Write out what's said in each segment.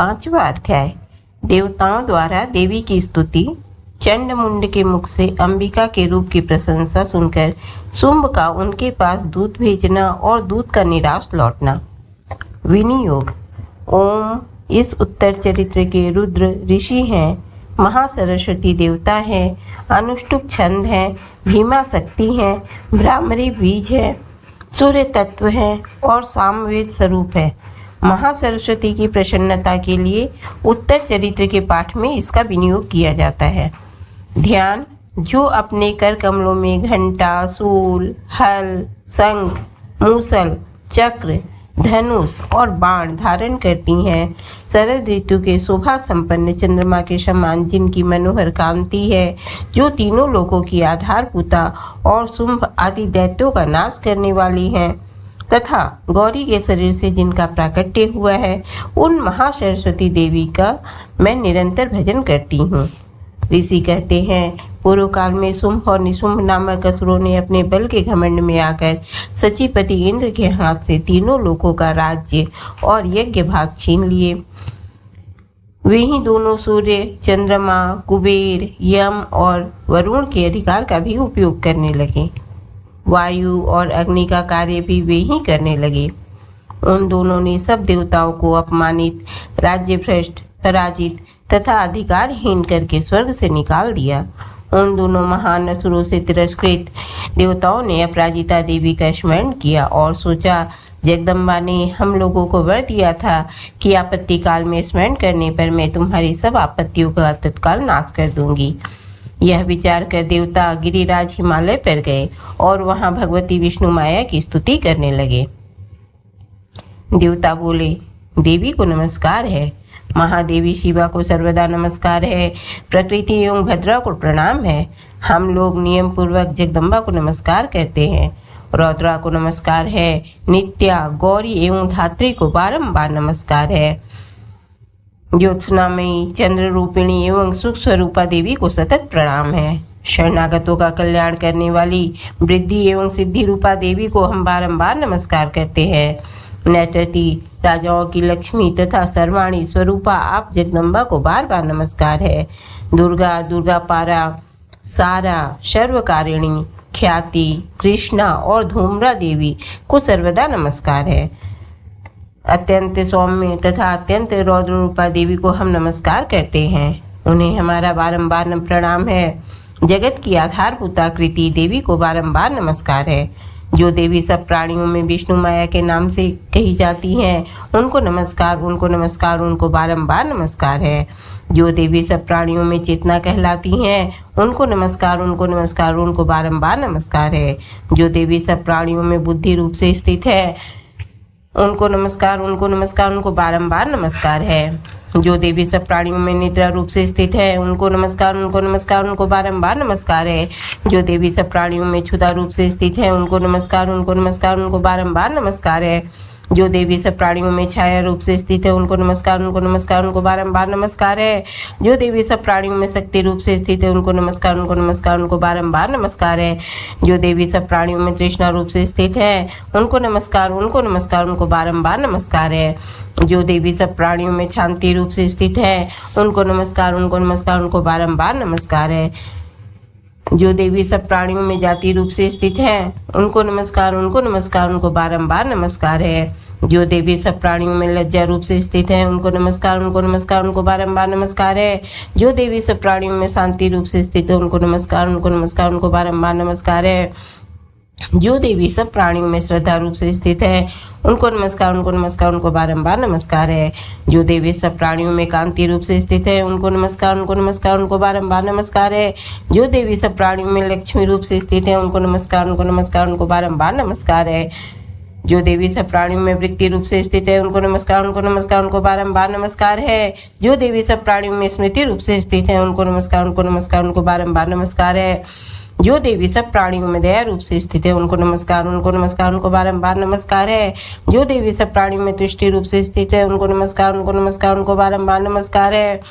5वां अध्याय। देवताओं द्वारा देवी की स्तुति। चंडमुंड के मुख से अंबिका के रूप की प्रशंसा सुनकर शुंभ का उनके पास दूत भेजना और दूत का निराश लौटना। विनियोग। ओम इस उत्तर चरित्र के रुद्र ऋषि हैं, महासरस्वती देवता है, अनुष्टुप छंद है, भीमा शक्ति है, भ्रामरी बीज है, सूर्य तत्व है और सामवेद स्वरूप है। महासरस्वती की प्रसन्नता के लिए उत्तर चरित्र के पाठ में इसका विनियोग किया जाता है। ध्यान। जो अपने कर कमलों में घंटा, शूल, हल, शंख, मूसल, चक्र, धनुष और बाण धारण करती हैं, शरद ऋतु के शोभा संपन्न चंद्रमा के समान जिनकी मनोहर कांति है, जो तीनों लोकों की आधारभूता और शुंभ आदि दैत्यों का नाश करने वाली हैं, तथा गौरी के शरीर से जिनका प्राकट्य हुआ है, उन महासरस्वती देवी का मैं निरंतर भजन करती हूँ। ऋषि कहते हैं, पूर्व काल में शुंभ और निशुंभ नामक असुरों ने अपने बल के घमंड में आकर सचीपति इंद्र के हाथ से तीनों लोकों का राज्य और यज्ञ भाग छीन लिए। वे ही दोनों सूर्य, चंद्रमा, कुबेर, यम और वरुण के अधिकार का भी उपयोग करने लगे। वायु और अग्नि का कार्य भी वे ही करने लगे। उन दोनों ने सब देवताओं को अपमानित, राज्य भ्रष्ट, पराजित तथा अधिकारहीन करके स्वर्ग से निकाल दिया। उन दोनों महान असुरों से तिरस्कृत देवताओं ने अपराजिता देवी का स्मरण किया और सोचा, जगदम्बा ने हम लोगों को वर दिया था कि आपत्ति काल में स्मरण करने पर मैं तुम्हारी सब आपत्तियों का तत्काल नाश कर दूंगी। यह विचार कर देवता गिरिराज हिमालय पर गए और वहां भगवती विष्णु माया की स्तुति करने लगे। देवता बोले, देवी को नमस्कार है, महादेवी शिवा को सर्वदा नमस्कार है, प्रकृति एवं भद्रा को प्रणाम है। हम लोग नियम पूर्वक जगदम्बा को नमस्कार करते हैं। रौद्रा को नमस्कार है, नित्या, गौरी एवं धात्री को बारंबार नमस्कार है। ज्योत्सनामयी, चंद्र रूपिणी एवं सुख स्वरूपा देवी को सतत प्रणाम है। शरणागतों का कल्याण करने वाली वृद्धि एवं सिद्धि रूपा देवी को हम बारंबार नमस्कार करते हैं। नैत्रती, राजाओं की लक्ष्मी तथा सर्वाणी स्वरूपा आप जगदम्बा को बार बार नमस्कार है। दुर्गा, दुर्गा पारा, सारा, सर्वकारिणी, ख्याति, कृष्णा और धूम्रा देवी को सर्वदा नमस्कार है। अत्यंत सौम्य तथा अत्यंत रौद्र रूपा देवी को हम नमस्कार करते हैं। उन्हें हमारा बारंबार प्रणाम है। जगत की आधारभूता कृति देवी को बारंबार नमस्कार है। जो देवी सब प्राणियों में विष्णु माया के नाम से कही जाती हैं, उनको नमस्कार, उनको नमस्कार, उनको बारंबार नमस्कार है। जो देवी सब प्राणियों में चेतना कहलाती हैं, उनको नमस्कार, उनको नमस्कार, उनको बारंबार नमस्कार है। जो देवी सब प्राणियों में बुद्धि रूप से स्थित है, उनको नमस्कार, उनको नमस्कार, उनको बारंबार नमस्कार है। जो देवी सब प्राणियों में निद्रा रूप से स्थित है, उनको नमस्कार, उनको नमस्कार, उनको बारंबार नमस्कार है। जो देवी सब प्राणियों में क्षुधा रूप से स्थित है, उनको नमस्कार, उनको नमस्कार, उनको बारंबार नमस्कार है। जो देवी सब प्राणियों में छाया रूप से स्थित है, उनको नमस्कार, उनको नमस्कार, उनको बारंबार नमस्कार है। जो देवी सब प्राणियों में शक्ति रूप से स्थित है, उनको नमस्कार, उनको नमस्कार, उनको बारंबार नमस्कार है। जो देवी सब प्राणियों में तृष्णा रूप से स्थित है, उनको नमस्कार, उनको नमस्कार, उनको बारंबार नमस्कार है। जो देवी सब प्राणियों में शांति रूप से स्थित है, उनको नमस्कार, उनको नमस्कार, उनको बारंबार नमस्कार है। जो देवी सब प्राणियों में जाति रूप से स्थित है, उनको नमस्कार, उनको नमस्कार, उनको बारंबार नमस्कार है। जो देवी सब प्राणियों में लज्जा रूप से स्थित है, उनको नमस्कार, उनको नमस्कार, उनको बारंबार नमस्कार है। जो देवी सब प्राणियों में शांति रूप से स्थित है, उनको नमस्कार, उनको नमस्कार, उनको बारंबार नमस्कार है। जो देवी सब प्राणियों में श्रद्धा रूप से स्थित है, उनको नमस्कार, उनको नमस्कार, उनको बारंबार नमस्कार है। जो देवी सब प्राणियों में कांति रूप से स्थित है, उनको नमस्कार, उनको नमस्कार, उनको बारंबार नमस्कार है। जो देवी सब प्राणियों में लक्ष्मी रूप से स्थित है, उनको नमस्कार, उनको नमस्कार, उनको बारंबार नमस्कार है। जो देवी सब प्राणियों में वृत्ति रूप से स्थित है, उनको नमस्कार, उनको नमस्कार, उनको बारंबार नमस्कार है। जो देवी सब प्राणियों में स्मृति रूप से स्थित है, उनको नमस्कार, उनको नमस्कार, उनको बारंबार नमस्कार है। जो देवी सब प्राणियों में दया रूप से स्थित है, उनको नमस्कार, उनको नमस्कार, उनको बारंबार नमस्कार है। जो देवी सब प्राणियों में तुष्टि रूप से स्थित है, उनको नमस्कार, उनको नमस्कार, उनको बारंबार नमस्कार है।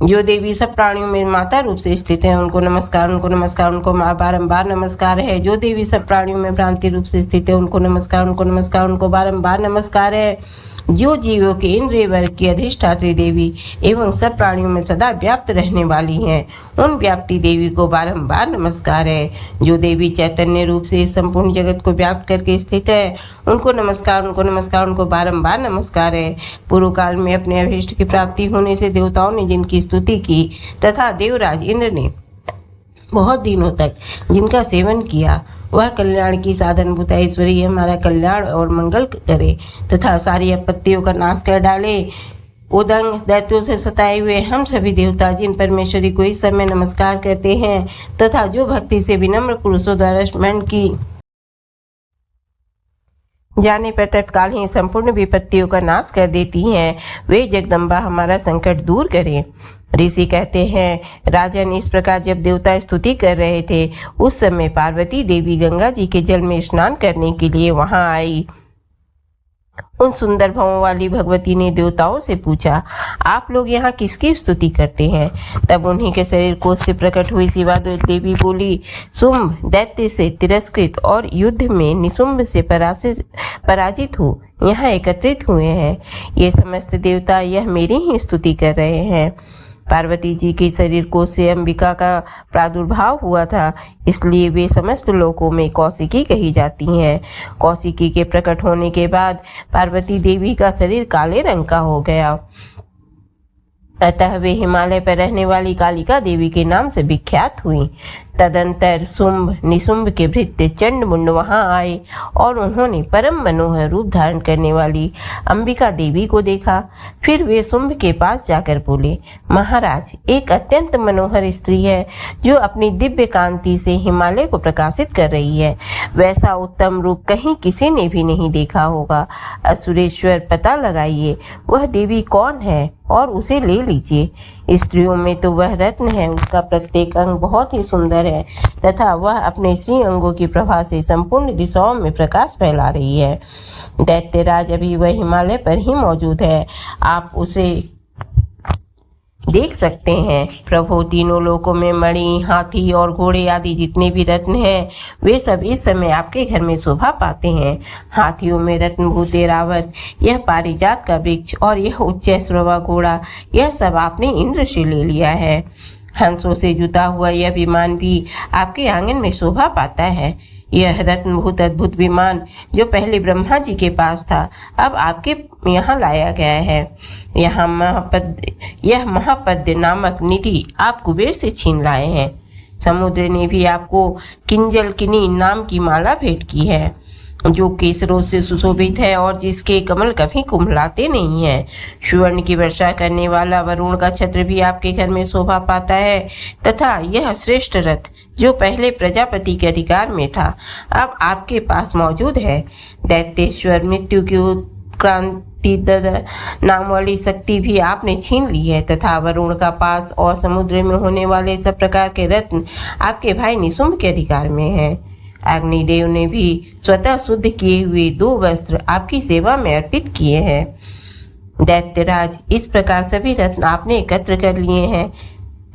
जो देवी सब प्राणियों में माता रूप से स्थित है, उनको नमस्कार, उनको नमस्कार, उनको बारंबार नमस्कार है। जो देवी सब प्राणियों में भ्रांति रूप से स्थित है, उनको नमस्कार, उनको नमस्कार, उनको बारंबार नमस्कार है। जो जीवों के इंद्रिय वर्ग की अधिष्ठात्री देवी एवं सब प्राणियों में सदा व्याप्त रहने वाली हैं, उन व्याप्ति देवी को बारंबार नमस्कार है। जो देवी चैतन्य रूप से इस संपूर्ण जगत को व्याप्त करके स्थित है, उनको नमस्कार, उनको नमस्कार, उनको बारंबार नमस्कार है। पूर्व काल में अपने अभीष्ट की प्राप्ति होने से देवताओं ने जिनकी स्तुति की तथा देवराज इंद्र ने बहुत दिनों तक जिनका सेवन किया, वह कल्याण की साधनभूत ऐश्वरी हमारा कल्याण और मंगल करे तथा सारी आपत्तियों का नाश कर डाले। उदंग दैत्यों से सताए हुए हम सभी देवता जिन परमेश्वरी को इस समय नमस्कार करते हैं तथा जो भक्ति से विनम्र पुरुषों द्वारा स्मरण की जाने पर तत्काल ही संपूर्ण विपत्तियों का नाश कर देती हैं, वे जगदम्बा हमारा संकट दूर करें। ऋषि कहते हैं, राजन, इस प्रकार जब देवता स्तुति कर रहे थे, उस समय पार्वती देवी गंगा जी के जल में स्नान करने के लिए वहां आई। उन सुंदर भवों वाली भगवती ने देवताओं से पूछा, आप लोग यहाँ किसकी स्तुति करते हैं? तब उन्हीं के शरीर कोष से प्रकट हुई शिवा देवी बोली, शुंभ दैत्य से तिरस्कृत और युद्ध में निशुंभ से पराजित हो यहाँ एकत्रित हुए हैं। ये समस्त देवता यह मेरी ही स्तुति कर रहे हैं। पार्वती जी के शरीर कोष से अंबिका का प्रादुर्भाव हुआ था, इसलिए वे समस्त लोकों में कौशिकी कही जाती हैं। कौशिकी के प्रकट होने के बाद पार्वती देवी का शरीर काले रंग का हो गया, अतः वे हिमालय पर रहने वाली कालिका देवी के नाम से विख्यात हुई। तदंतर शुंभ निशुंभ के भृत्य चंड मुंड वहां आए और उन्होंने परम मनोहर रूप धारण करने वाली अंबिका देवी को देखा। फिर वे शुंभ के पास जाकर बोले, महाराज, एक अत्यंत मनोहर स्त्री है जो अपनी दिव्य कांति से हिमालय को प्रकाशित कर रही है। वैसा उत्तम रूप कहीं किसी ने भी नहीं देखा होगा। असुरेश्वर, पता लगाइए वह देवी कौन है और उसे ले लीजिए। स्त्रियों में तो वह रत्न है, उसका प्रत्येक अंग बहुत ही सुंदर है तथा वह अपने श्री अंगों की प्रभा से संपूर्ण दिशाओं में प्रकाश फैला रही है। दैत्यराज, अभी वह हिमालय पर ही मौजूद है, आप उसे देख सकते हैं। प्रभु, तीनों लोकों में मणि, हाथी और घोड़े आदि जितने भी रत्न हैं, वे सब इस समय आपके घर में शोभा पाते हैं। हाथियों में रत्नभूत ऐरावत, यह पारिजात का वृक्ष और यह उच्च श्रवा घोड़ा, यह सब आपने इंद्र से ले लिया है। हंसों से जुता हुआ यह विमान भी आपके आंगन में शोभा पाता है। यह रत्नभूत अद्भुत विमान जो पहले ब्रह्मा जी के पास था, अब आपके यहाँ लाया गया है। यह महापद्य नामक निधि आप कुबेर से छीन लाए हैं। समुद्र ने भी आपको किंजलकिनी नाम की माला भेंट की है, जो केसरों से सुशोभित है और जिसके कमल कभी कुम्हलाते नहीं हैं। सुवर्ण की वर्षा करने वाला वरुण का छत्र भी आपके घर में शोभा पाता है तथा यह श्रेष्ठ रथ जो पहले प्रजापति के अधिकार में था, अब आपके पास मौजूद है। दैत्येश्वर, मृत्यु की उत्क्रांति नाम वाली शक्ति भी आपने छीन ली है तथा वरुण का पास और समुद्र में होने वाले सब प्रकार के रत्न आपके भाई निशुंभ के अधिकार में है। अग्निदेव ने भी स्वतः शुद्ध किए हुए 2 वस्त्र आपकी सेवा में अर्पित किए हैं। दैत्यराज, इस प्रकार सभी रत्न आपने एकत्र कर लिए हैं।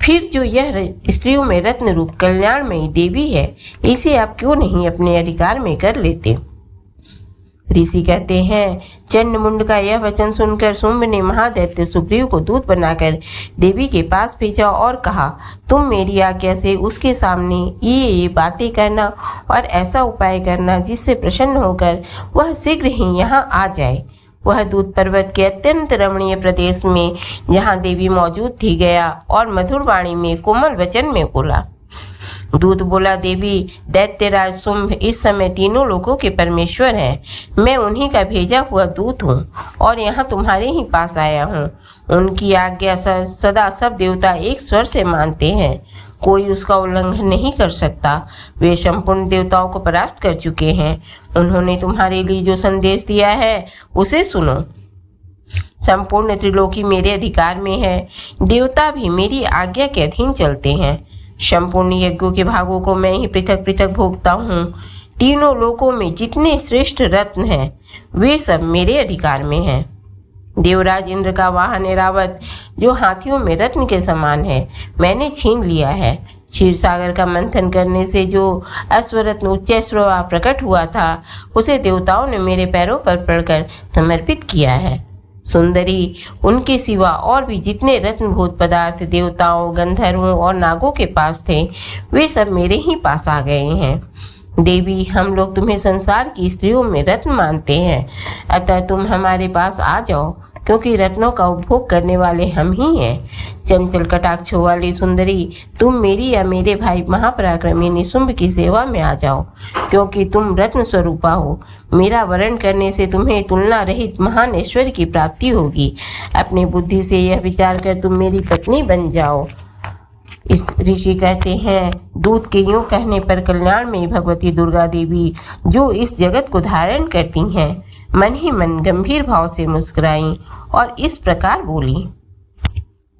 फिर जो यह स्त्रियों में रत्न रूप कल्याणमयी देवी है, इसे आप क्यों नहीं अपने अधिकार में कर लेते? ऋषि कहते हैं, चंडमुंड का यह वचन सुनकर शुंभ ने महादैत्य सुग्रीव को दूत बनाकर देवी के पास भेजा और कहा, तुम मेरी आज्ञा से उसके सामने ये बातें करना और ऐसा उपाय करना जिससे प्रसन्न होकर वह शीघ्र ही यहाँ आ जाए। वह दूत पर्वत के अत्यंत रमणीय प्रदेश में जहाँ देवी मौजूद थी गया और मधुर वाणी में कोमल वचन में बोला। दूत बोला, देवी, दैत्यराज शुंभ इस समय तीनों लोकों के परमेश्वर हैं। मैं उन्हीं का भेजा हुआ दूत हूँ और यहाँ तुम्हारे ही पास आया हूँ। उनकी आज्ञा सदा सब देवता एक स्वर से मानते हैं, कोई उसका उल्लंघन नहीं कर सकता। वे संपूर्ण देवताओं को परास्त कर चुके हैं। उन्होंने तुम्हारे लिए जो संदेश दिया है उसे सुनो। संपूर्ण त्रिलोकी मेरे अधिकार में है, देवता भी मेरी आज्ञा के अधीन चलते हैं। संपूर्ण यज्ञों के भागों को मैं ही पृथक पृथक भोगता हूँ। तीनों लोकों में जितने श्रेष्ठ रत्न हैं, वे सब मेरे अधिकार में हैं। देवराज इंद्र का वाहन ऐरावत जो हाथियों में रत्न के समान है, मैंने छीन लिया है। क्षीर सागर का मंथन करने से जो अश्वरत्न उच्चैश्रवा प्रकट हुआ था उसे देवताओं ने मेरे पैरों पर पड़कर समर्पित किया है। सुंदरी, उनके सिवा और भी जितने रत्नभूत पदार्थ देवताओं, गंधर्वों और नागों के पास थे वे सब मेरे ही पास आ गए हैं। देवी, हम लोग तुम्हें संसार की स्त्रियों में रत्न मानते हैं, अतः तुम हमारे पास आ जाओ, क्योंकि रत्नों का उपभोग करने वाले हम ही हैं। चंचल कटाक्षों वाली सुंदरी, तुम मेरी या मेरे भाई महापराक्रमी निशुंभ की सेवा में आ जाओ, क्योंकि तुम रत्न स्वरूपा हो। मेरा वरण करने से तुम्हें तुलना रहित महान ऐश्वर्य की प्राप्ति होगी। अपनी बुद्धि से यह विचार कर तुम मेरी पत्नी बन जाओ। इस ऋषि कहते हैं, दूत के यूं कहने पर कल्याण में भगवती दुर्गा देवी, जो इस जगत को धारण करती हैं, मन ही मन गंभीर भाव से मुस्कुराईं और इस प्रकार बोली।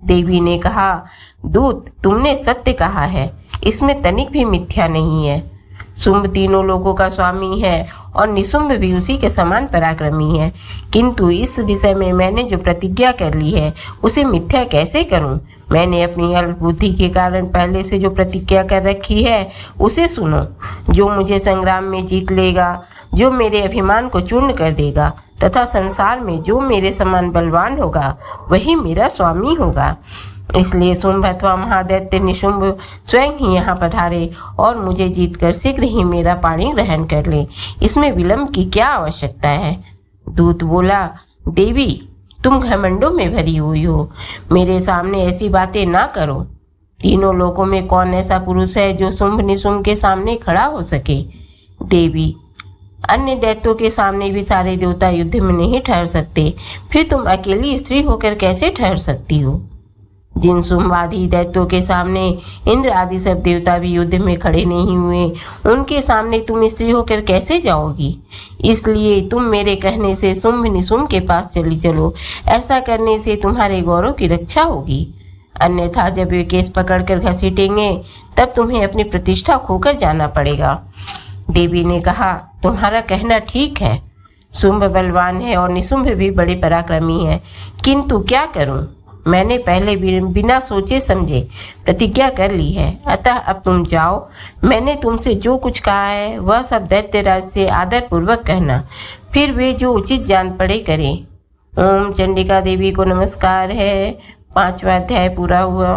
देवी ने कहा, दूत, तुमने सत्य कहा है, इसमें तनिक भी मिथ्या नहीं है। शुंभ तीनों लोगों का स्वामी है और निशुंभ भी उसी के समान पराक्रमी है, किंतु इस विषय में मैंने जो प्रतिज्ञा कर ली है उसे मिथ्या कैसे करूं? मैंने अपनी अल्प बुद्धि के कारण पहले से जो प्रतिज्ञा कर रखी है उसे सुनो। जो मुझे संग्राम में जीत लेगा, जो मेरे अभिमान को चूर्ण कर देगा तथा संसार में जो मेरे समान बलवान होगा वही मेरा स्वामी होगा। इसलिए शुंभ अथवा महादैत्य निशुंभ स्वयं ही यहाँ पधारे और मुझे जीतकर शीघ्र ही मेरा पाणी ग्रहण कर ले। इसमें विलंब की क्या आवश्यकता है? दूत बोला, देवी, तुम घमंडों में भरी हुई हो, मेरे सामने ऐसी बातें ना करो। तीनों लोकों में कौन ऐसा पुरुष है जो शुंभ निशुंभ के सामने खड़ा हो सके? देवी, अन्य दैत्यों के सामने भी सारे देवता युद्ध में नहीं ठहर सकते, फिर तुम अकेली स्त्री होकर कैसे ठहर सकती हो? जिन शुंभ आदि दैत्यों के सामने इंद्र आदि सब देवता भी युद्ध में खड़े नहीं हुए, उनके सामने तुम स्त्री होकर कैसे जाओगी? इसलिए तुम मेरे कहने से शुंभ निशुंभ के पास चली चलो, ऐसा करने से तुम्हारे गौरव की रक्षा होगी। अन्यथा जब वे केस पकड़कर घसीटेंगे तब तुम्हें अपनी प्रतिष्ठा खोकर जाना पड़ेगा। देवी ने कहा, तुम्हारा कहना ठीक है, शुंभ बलवान है और निशुंभ भी बड़े पराक्रमी है, किंतु क्या करूं? मैंने पहले बिना सोचे समझे प्रतिज्ञा कर ली है, अतः अब तुम जाओ। मैंने तुमसे जो कुछ कहा है वह सब दैत्यराज से आदर पूर्वक कहना, फिर वे जो उचित जान पड़े करें। ओम चंडिका देवी को नमस्कार है। 5वां अध्याय पूरा हुआ।